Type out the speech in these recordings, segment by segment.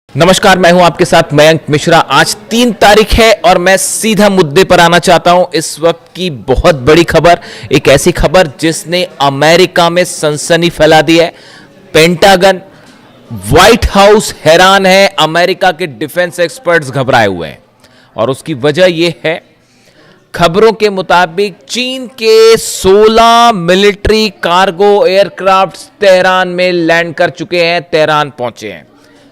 नमस्कार, मैं हूं आपके साथ मयंक मिश्रा। आज 3 तारीख है और मैं सीधा मुद्दे पर आना चाहता हूं। इस वक्त की बहुत बड़ी खबर, एक ऐसी खबर जिसने अमेरिका में सनसनी फैला दी है। पेंटागन, व्हाइट हाउस हैरान है, अमेरिका के डिफेंस एक्सपर्ट्स घबराए हुए हैं और उसकी वजह यह है, खबरों के मुताबिक चीन के 16 मिलिट्री कार्गो एयरक्राफ्ट तेहरान में लैंड कर चुके हैं, तेहरान पहुंचे हैं।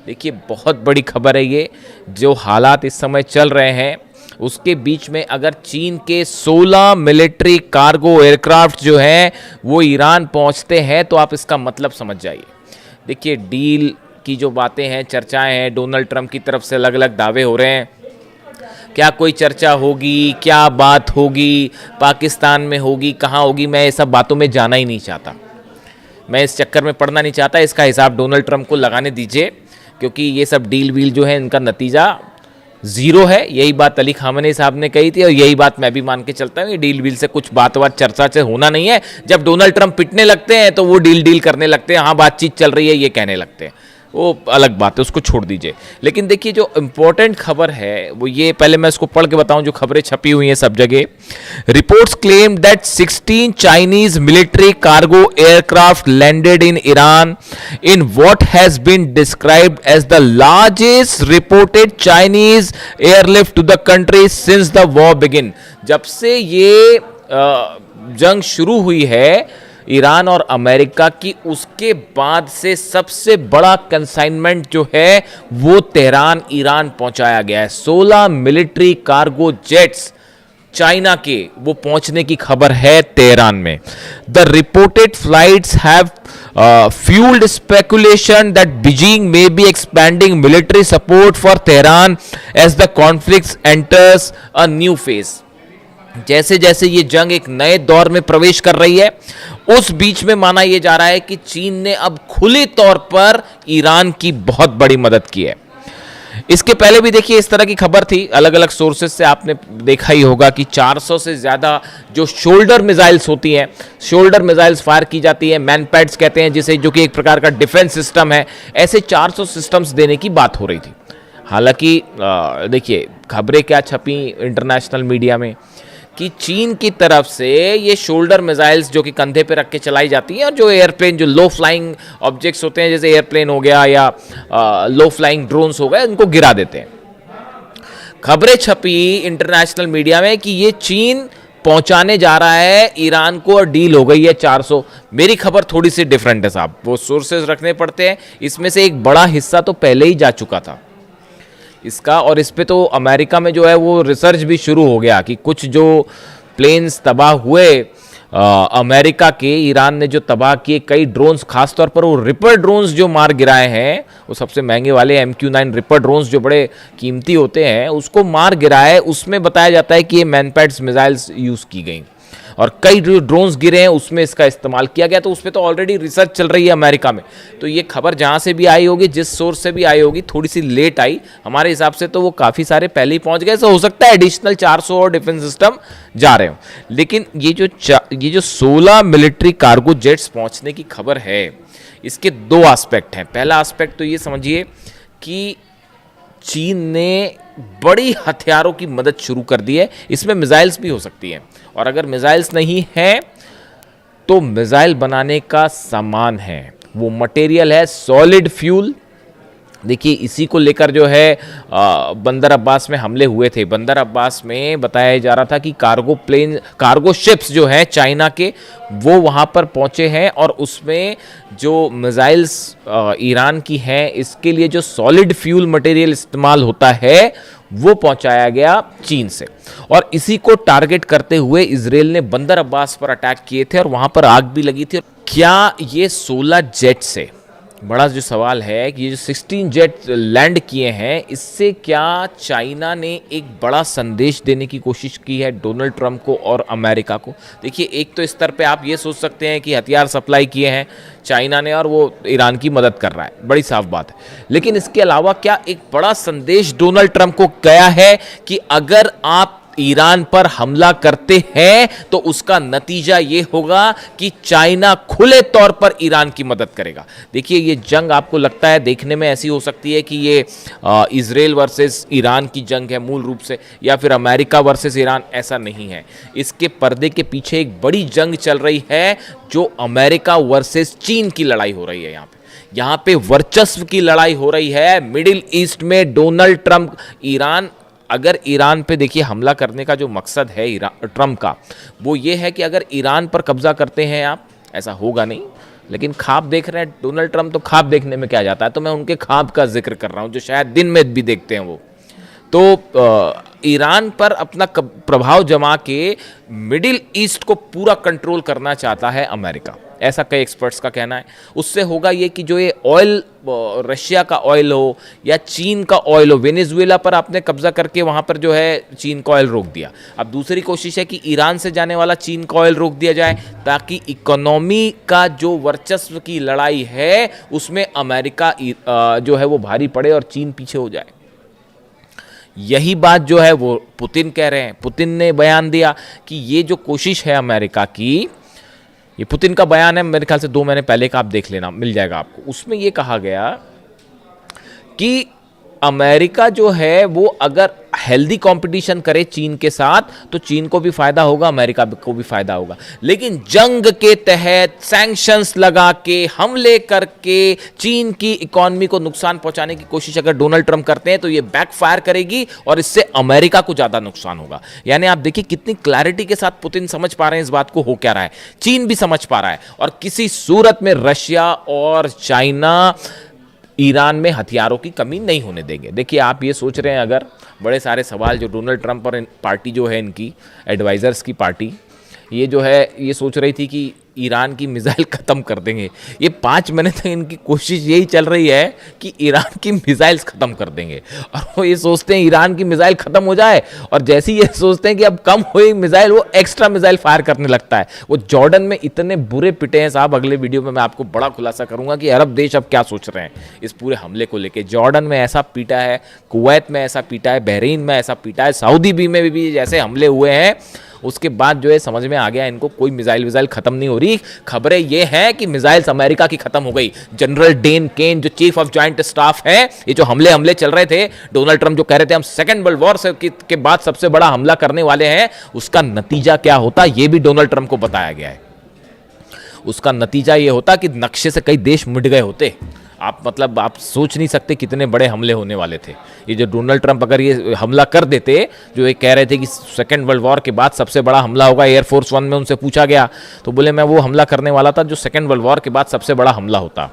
देखिए, बहुत बड़ी खबर है ये। जो हालात इस समय चल रहे हैं उसके बीच में अगर चीन के 16 मिलिट्री कार्गो एयरक्राफ्ट जो हैं वो ईरान पहुंचते हैं तो आप इसका मतलब समझ जाइए। देखिए, डील की जो बातें हैं, चर्चाएं हैं, डोनाल्ड ट्रंप की तरफ से अलग अलग दावे हो रहे हैं। क्या कोई चर्चा होगी, क्या बात होगी, पाकिस्तान में होगी, कहाँ होगी, मैं ये सब बातों में जाना ही नहीं चाहता। मैं इस चक्कर में पड़ना नहीं चाहता। इसका हिसाब डोनाल्ड ट्रंप को लगाने दीजिए, क्योंकि ये सब डील वील जो है इनका नतीजा ज़ीरो है। यही बात अली खामनेई साहब ने कही थी और यही बात मैं भी मान के चलता हूँ। ये डील वील से कुछ बात चर्चा से होना नहीं है। जब डोनाल्ड ट्रंप पिटने लगते हैं तो वो डील करने लगते हैं, हाँ बातचीत चल रही है ये कहने लगते हैं, वो अलग बात है, उसको छोड़ दीजिए। लेकिन देखिए, जो इम्पोर्टेंट खबर है वो ये, पहले मैं इसको पढ़ के बताऊं जो खबरें छपी हुई हैं सब जगह। Reports claim that 16 Chinese military cargo aircraft landed in Iran in what has been described as the largest reported Chinese airlift to the country since the war begin. जब से ये जंग शुरू हुई है ईरान और अमेरिका की, उसके बाद से सबसे बड़ा कंसाइनमेंट जो है वो तेहरान ईरान पहुंचाया गया है। 16 मिलिट्री कार्गो जेट्स चाइना के वो पहुंचने की खबर है तेहरान में। The reported flights have fueled speculation that Beijing may be expanding military support for Tehran as the conflict enters a new phase. जैसे जैसे ये जंग एक नए दौर में प्रवेश कर रही है, उस बीच में माना यह जा रहा है कि चीन ने अब खुले तौर पर ईरान की बहुत बड़ी मदद की है। इसके पहले भी देखिए इस तरह की खबर थी, अलग अलग सोर्सेज से आपने देखा ही होगा कि 400 से ज़्यादा जो शोल्डर मिसाइल्स होती हैं, शोल्डर मिसाइल्स फायर की जाती है, मैनपैड्स कहते हैं जिसे, जो कि एक प्रकार का डिफेंस सिस्टम है, ऐसे 400 सिस्टम्स देने की बात हो रही थी। हालांकि देखिए, खबरें क्या छपी इंटरनेशनल मीडिया में कि चीन की तरफ से ये शोल्डर मिसाइल्स जो कि कंधे पे रख के चलाई जाती हैं और जो एयरप्लेन, जो लो फ्लाइंग ऑब्जेक्ट्स होते हैं जैसे एयरप्लेन हो गया या लो फ्लाइंग ड्रोन्स हो गए, उनको गिरा देते हैं। खबरें छपी इंटरनेशनल मीडिया में कि ये चीन पहुंचाने जा रहा है ईरान को और डील हो गई है 400। मेरी खबर थोड़ी सी डिफरेंट है साहब, वो सोर्सेज रखने पड़ते हैं। इसमें से एक बड़ा हिस्सा तो पहले ही जा चुका था इसका, और इस पे तो अमेरिका में जो है वो रिसर्च भी शुरू हो गया कि कुछ जो प्लेन्स तबाह हुए अमेरिका के, ईरान ने जो तबाह किए कई ड्रोन्स, खासतौर पर वो रिपर ड्रोन्स जो मार गिराए हैं, वो सबसे महंगे वाले MQ-9 रिपर ड्रोन्स जो बड़े कीमती होते हैं, उसको मार गिराए। उसमें बताया जाता है कि ये मैनपैड्स मिसाइल्स यूज़ की गई और कई जो ड्रोन्स गिरे हैं उसमें इसका इस्तेमाल किया गया। तो उस पर तो ऑलरेडी रिसर्च चल रही है अमेरिका में। तो ये खबर जहाँ से भी आई होगी, जिस सोर्स से भी आई होगी, थोड़ी सी लेट आई हमारे हिसाब से, तो वो काफ़ी सारे पहले ही पहुँच गए। तो हो सकता है एडिशनल 400 और डिफेंस सिस्टम जा रहे हों। लेकिन ये जो 16 मिलिट्री कार्गो जेट्स पहुँचने की खबर है, इसके 2 एस्पेक्ट हैं। पहला एस्पेक्ट तो ये समझिए कि चीन ने बड़ी हथियारों की मदद शुरू कर दी है। इसमें मिसाइल्स भी हो सकती हैं, और अगर मिसाइल्स नहीं हैं तो मिसाइल बनाने का सामान है, वो मटेरियल है सॉलिड फ्यूल। देखिए, इसी को लेकर जो है बंदर अब्बास में हमले हुए थे। बंदर अब्बास में बताया जा रहा था कि कार्गो शिप्स जो हैं चाइना के, वो वहाँ पर पहुँचे हैं और उसमें जो मिसाइल्स ईरान की हैं, इसके लिए जो सॉलिड फ्यूल मटेरियल इस्तेमाल होता है वो पहुंचाया गया चीन से। और इसी को टारगेट करते हुए इजराइल ने बंदर अब्बास पर अटैक किए थे और वहाँ पर आग भी लगी थी। क्या ये 16 जेट से, बड़ा जो सवाल है कि ये जो 16 जेट लैंड किए हैं, इससे क्या चाइना ने एक बड़ा संदेश देने की कोशिश की है डोनाल्ड ट्रंप को और अमेरिका को? देखिए, एक तो स्तर पे आप ये सोच सकते हैं कि हथियार सप्लाई किए हैं चाइना ने और वो ईरान की मदद कर रहा है, बड़ी साफ बात है। लेकिन इसके अलावा क्या एक बड़ा संदेश डोनाल्ड ट्रंप को गया है कि अगर आप ईरान पर हमला करते हैं तो उसका नतीजा यह होगा कि चाइना खुले तौर पर ईरान की मदद करेगा। देखिए, ये जंग आपको लगता है देखने में ऐसी हो सकती है कि ये इजराइल वर्सेस ईरान की जंग है मूल रूप से, या फिर अमेरिका वर्सेस ईरान, ऐसा नहीं है। इसके पर्दे के पीछे एक बड़ी जंग चल रही है जो अमेरिका वर्सेस चीन की लड़ाई हो रही है। यहाँ पे वर्चस्व की लड़ाई हो रही है मिडिल ईस्ट में। डोनाल्ड ट्रंप, ईरान, अगर ईरान पे देखिए हमला करने का जो मकसद है ट्रंप का, वो ये है कि अगर ईरान पर कब्जा करते हैं आप, ऐसा होगा नहीं, लेकिन ख्वाब देख रहे हैं डोनाल्ड ट्रंप, तो ख्वाब देखने में क्या जाता है, तो मैं उनके ख्वाब का जिक्र कर रहा हूं जो शायद दिन में भी देखते हैं वो। तो ईरान पर अपना प्रभाव जमा के मिडिल ईस्ट को पूरा कंट्रोल करना चाहता है अमेरिका, ऐसा कई एक्सपर्ट्स का कहना है। उससे होगा ये कि जो ये ऑयल, रशिया का ऑयल हो या चीन का ऑयल हो, वेनेजुएला पर आपने कब्जा करके वहाँ पर जो है चीन का ऑयल रोक दिया। अब दूसरी कोशिश है कि ईरान से जाने वाला चीन का ऑयल रोक दिया जाए, ताकि इकोनॉमी का जो वर्चस्व की लड़ाई है उसमें अमेरिका जो है वो भारी पड़े और चीन पीछे हो जाए। यही बात जो है वो पुतिन कह रहे हैं। पुतिन ने बयान दिया कि ये जो कोशिश है अमेरिका की, ये पुतिन का बयान है, मेरे ख्याल से 2 महीने पहले का, आप देख लेना, मिल जाएगा आपको। उसमें ये कहा गया कि अमेरिका जो है वो अगर हेल्दी कंपटीशन करे चीन के साथ तो चीन को भी फायदा होगा, अमेरिका को भी फायदा होगा। लेकिन जंग के तहत सैंक्शंस लगा के, हमले करके चीन की इकोनॉमी को नुकसान पहुंचाने की कोशिश अगर डोनाल्ड ट्रंप करते हैं तो ये बैकफायर करेगी और इससे अमेरिका को ज्यादा नुकसान होगा। यानी आप देखिए कितनी क्लैरिटी के साथ पुतिन समझ पा रहे हैं इस बात को हो क्या रहा है, चीन भी समझ पा रहा है, और किसी सूरत में रशिया और चाइना ईरान में हथियारों की कमी नहीं होने देंगे। देखिए, आप ये सोच रहे हैं, अगर बड़े सारे सवाल जो डोनाल्ड ट्रंप और पार्टी जो है इनकी एडवाइजर्स की पार्टी, ये जो है ये सोच रही थी कि ईरान की मिसाइल ख़त्म कर देंगे। ये 5 महीने तक इनकी कोशिश यही चल रही है कि ईरान की मिसाइल्स ख़त्म कर देंगे, और वो ये सोचते हैं ईरान की मिसाइल ख़त्म हो जाए, और जैसे ही ये सोचते हैं कि अब कम हुई मिसाइल, वो एक्स्ट्रा मिसाइल फायर करने लगता है। वो जॉर्डन में इतने बुरे पिटे हैं साहब, अगले वीडियो में मैं आपको बड़ा खुलासा करूंगा कि अरब देश अब क्या सोच रहे हैं इस पूरे हमले को लेकर। जॉर्डन में ऐसा पीटा है, कुवैत में ऐसा पीटा है, बहरीन में ऐसा पीटा है, सऊदी में भी जैसे हमले हुए हैं, उसके बाद जो है समझ में आ गया इनको कोई मिसाइल खत्म नहीं हो रही। खबरें ये हैं कि मिसाइल्स अमेरिका की खत्म हो गई। जनरल डेन केन जो चीफ ऑफ जॉइंट स्टाफ है, ये जो हमले चल रहे थे, डोनाल्ड ट्रंप जो कह रहे थे हम सेकेंड वर्ल्ड वॉर के बाद सबसे बड़ा हमला करने वाले हैं, उसका नतीजा क्या होता ये भी डोनाल्ड ट्रंप को बताया गया है। उसका नतीजा ये होता कि नक्शे से कई देश मिट गए होते। आप सोच नहीं सकते कितने बड़े हमले होने वाले थे। ये जो डोनाल्ड ट्रंप अगर ये हमला कर देते, जो ये कह रहे थे कि सेकेंड वर्ल्ड वॉर के बाद सबसे बड़ा हमला होगा, एयरफोर्स 1 में उनसे पूछा गया तो बोले मैं वो हमला करने वाला था जो सेकेंड वर्ल्ड वॉर के बाद सबसे बड़ा हमला होता।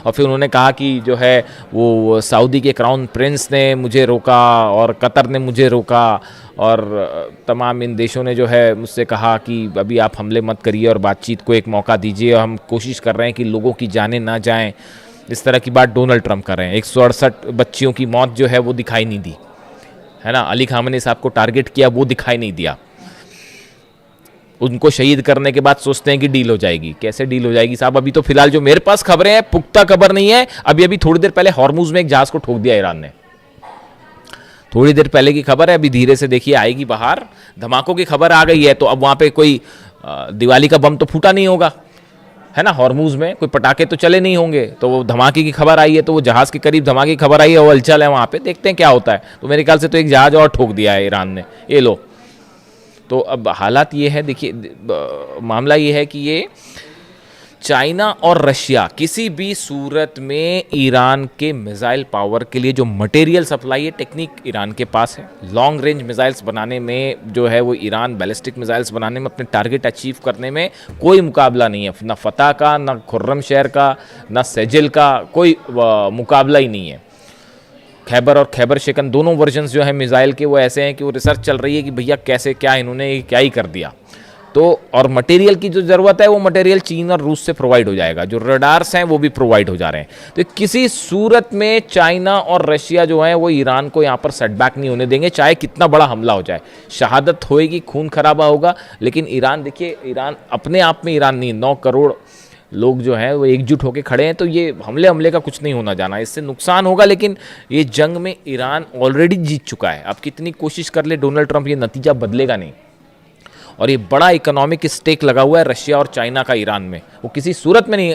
और फिर उन्होंने कहा कि जो है वो सऊदी के क्राउन प्रिंस ने मुझे रोका और कतर ने मुझे रोका, और तमाम इन देशों ने जो है मुझसे कहा कि अभी आप हमले मत करिए और बातचीत को एक मौका दीजिए, और हम कोशिश कर रहे हैं कि लोगों की जानें ना जाएं। इस तरह की बात डोनाल्ड ट्रंप कर रहे हैं। 168 बच्चियों की मौत जो है वो दिखाई नहीं दी, है ना। अली खामनी साहब को टारगेट किया, वो दिखाई नहीं दिया। उनको शहीद करने के बाद सोचते हैं कि डील हो जाएगी। कैसे डील हो जाएगी साहब? अभी तो फिलहाल जो मेरे पास खबरें हैं, पुख्ता खबर नहीं है। अभी थोड़ी देर पहले हॉर्मुज में एक जहाज को ठोक दिया ईरान ने, थोड़ी देर पहले की खबर है। अभी धीरे से देखिए आएगी बाहर। धमाकों की खबर आ गई है, तो अब वहां पे कोई दिवाली का बम तो फूटा नहीं होगा, है ना। हॉर्मुज में कोई पटाखे तो चले नहीं होंगे, तो वो धमाके की खबर आई है, तो वो जहाज के करीब धमाके की खबर आई है, वो हलचल है वहां पे, देखते हैं क्या होता है। तो मेरे ख्याल से तो एक जहाज और ठोक दिया है ईरान ने, ये लो। तो अब हालात ये है, देखिए मामला ये है कि ये चाइना और रशिया किसी भी सूरत में ईरान के मिसाइल पावर के लिए जो मटेरियल सप्लाई है, टेक्निक ईरान के पास है। लॉन्ग रेंज मिसाइल्स बनाने में जो है वो ईरान बैलिस्टिक मिसाइल्स बनाने में, अपने टारगेट अचीव करने में कोई मुकाबला नहीं है। ना फतह का, ना खुर्रमशहर का, ना सेजिल का, कोई मुकाबला ही नहीं है। खैबर और खैबर शिकन दोनों वर्जन्स जो है मिसाइल के वो ऐसे हैं कि वो रिसर्च चल रही है कि भैया कैसे क्या इन्होंने क्या ही कर दिया। तो और मटेरियल की जो ज़रूरत है वो मटेरियल चीन और रूस से प्रोवाइड हो जाएगा, जो रडार्स हैं वो भी प्रोवाइड हो जा रहे हैं। तो किसी सूरत में चाइना और रशिया जो है वो ईरान को यहाँ पर सेटबैक नहीं होने देंगे, चाहे कितना बड़ा हमला हो जाए। शहादत होएगी, खून खराबा होगा, लेकिन ईरान, देखिए ईरान अपने आप में ईरान नहीं, 9 करोड़ लोग जो हैं वो एकजुट होकर खड़े हैं, तो ये हमले का कुछ नहीं होना जाना, इससे नुकसान होगा, लेकिन ये जंग में ईरान ऑलरेडी जीत चुका है। अब कितनी कोशिश कर ले डोनाल्ड ट्रंप, ये नतीजा बदलेगा नहीं। और ये बड़ा इकोनॉमिक स्टेक लगा हुआ है रशिया और चाइना का ईरान में, वो किसी सूरत में नहीं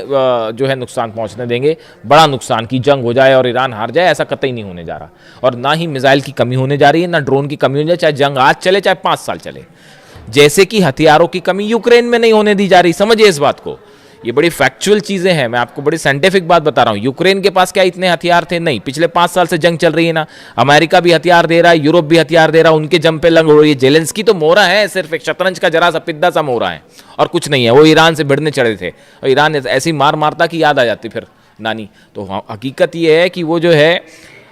जो है नुकसान पहुंचने देंगे। बड़ा नुकसान की जंग हो जाए और ईरान हार जाए, ऐसा कतई नहीं होने जा रहा। और ना ही मिसाइल की कमी होने जा रही है, ना ड्रोन की कमी होने जा रही, चाहे जंग आज चले चाहे 5 साल चले। जैसे कि हथियारों की कमी यूक्रेन में नहीं होने दी जा रही, समझिए इस बात को। ये बड़ी फैक्चुअल चीजें हैं, मैं आपको बड़ी साइंटिफिक बात बता रहा हूं। यूक्रेन के पास क्या इतने हथियार थे? नहीं। पिछले 5 साल से जंग चल रही है ना, अमेरिका भी हथियार दे रहा है, यूरोप भी हथियार दे रहा है, उनके जम पे लंग हो रही है। जेलेंस्की तो मोहरा है, सिर्फ एक शतरंज का जरा सा पिद्दा सा मोहरा है और कुछ नहीं है। वो ईरान से भिड़ने चढ़े थे और ईरान ऐसी मार मारता कि याद आ जाती फिर नानी। तो हकीकत ये है कि वो जो है,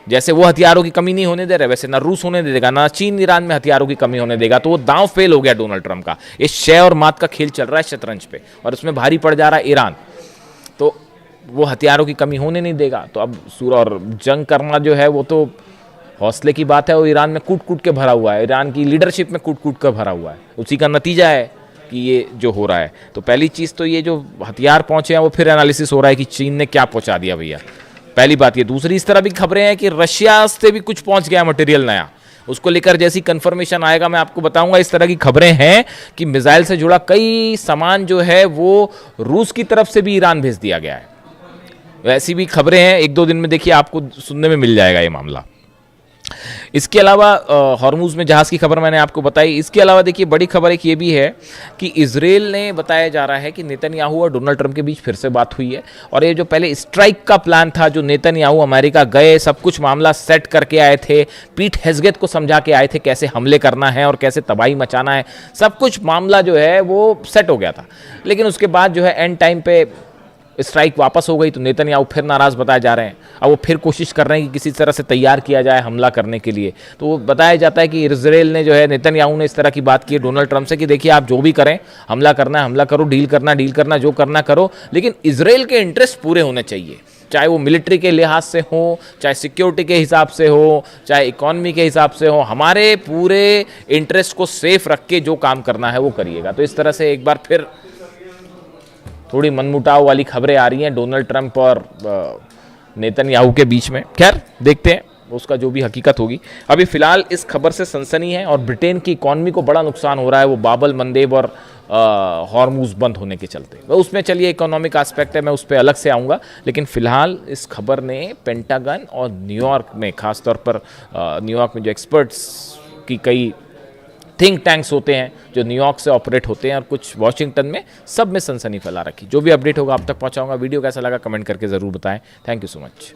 जैसे वो हथियारों की कमी नहीं होने दे रहे, वैसे ना रूस होने देगा, ना चीन ईरान में हथियारों की कमी होने देगा। तो वो दांव फेल हो गया डोनाल्ड ट्रंप का। ये शय और मात का खेल चल रहा है शतरंज पे, और उसमें भारी पड़ जा रहा है ईरान। तो वो हथियारों की कमी होने नहीं देगा। तो अब और जंग करना जो है वो तो हौसले की बात है। वो ईरान में कूट कूट के भरा हुआ है, ईरान की लीडरशिप में कूट कूट कर भरा हुआ है। उसी का नतीजा है कि ये जो हो रहा है। तो पहली चीज़ तो ये जो हथियार पहुंचे हैं वो फिर एनालिसिस हो रहा है कि चीन ने क्या पहुंचा दिया भैया, पहली बात ये। दूसरी, इस तरह भी खबरें हैं कि रशिया से भी कुछ पहुंच गया मटेरियल नया, उसको लेकर जैसी कंफर्मेशन आएगा मैं आपको बताऊंगा। इस तरह की खबरें हैं कि मिसाइल से जुड़ा कई सामान जो है वो रूस की तरफ से भी ईरान भेज दिया गया है। ऐसी भी खबरें हैं, 1-2 दिन में देखिए आपको सुनने में मिल जाएगा ये मामला। इसके अलावा हॉर्मुज में जहाज की खबर मैंने आपको बताई। इसके अलावा देखिए बड़ी खबर एक ये भी है कि इजराइल ने बताया जा रहा है कि नेतन्याहू और डोनाल्ड ट्रंप के बीच फिर से बात हुई है। और ये जो पहले स्ट्राइक का प्लान था, जो नेतन्याहू अमेरिका गए, सब कुछ मामला सेट करके आए थे, पीट हेग्सेथ को समझा के आए थे कैसे हमले करना है और कैसे तबाही मचाना है, सब कुछ मामला जो है वो सेट हो गया था। लेकिन उसके बाद जो है एंड टाइम पे स्ट्राइक वापस हो गई, तो नेतन्याहू फिर नाराज़ बताए जा रहे हैं। अब वो फिर कोशिश कर रहे हैं कि किसी तरह से तैयार किया जाए हमला करने के लिए। तो वो बताया जाता है कि इजराइल ने जो है, नेतन्याहू ने इस तरह की बात की है डोनाल्ड ट्रंप से कि देखिए आप जो भी करें, हमला करना है हमला करो, डील करना जो करना करो, लेकिन इजराइल के इंटरेस्ट पूरे होने चाहिए। चाहे वो मिलिट्री के लिहाज से हो, चाहे सिक्योरिटी के हिसाब से हो, चाहे इकॉनमी के हिसाब से हो, हमारे पूरे इंटरेस्ट को सेफ रख के जो काम करना है वो करिएगा। तो इस तरह से एक बार फिर थोड़ी मनमुटाव वाली खबरें आ रही हैं डोनाल्ड ट्रंप और नेतन्याहू के बीच में। खैर देखते हैं उसका जो भी हकीकत होगी। अभी फिलहाल इस खबर से सनसनी है और ब्रिटेन की इकॉनमी को बड़ा नुकसान हो रहा है, वो बाबल मंदेब और हॉर्मुज बंद होने के चलते। वह उसमें चलिए इकोनॉमिक एस्पेक्ट है, मैं उस पर अलग से आऊँगा। लेकिन फिलहाल इस खबर ने पेंटागन और न्यूयॉर्क में, खासतौर पर न्यूयॉर्क में जो एक्सपर्ट्स की कई थिंक टैंक्स होते हैं जो न्यूयॉर्क से ऑपरेट होते हैं और कुछ वॉशिंगटन में, सब में सनसनी फैला रखी। जो भी अपडेट होगा आप तक पहुंचाऊंगा। वीडियो कैसा लगा कमेंट करके ज़रूर बताएं। Thank you so much.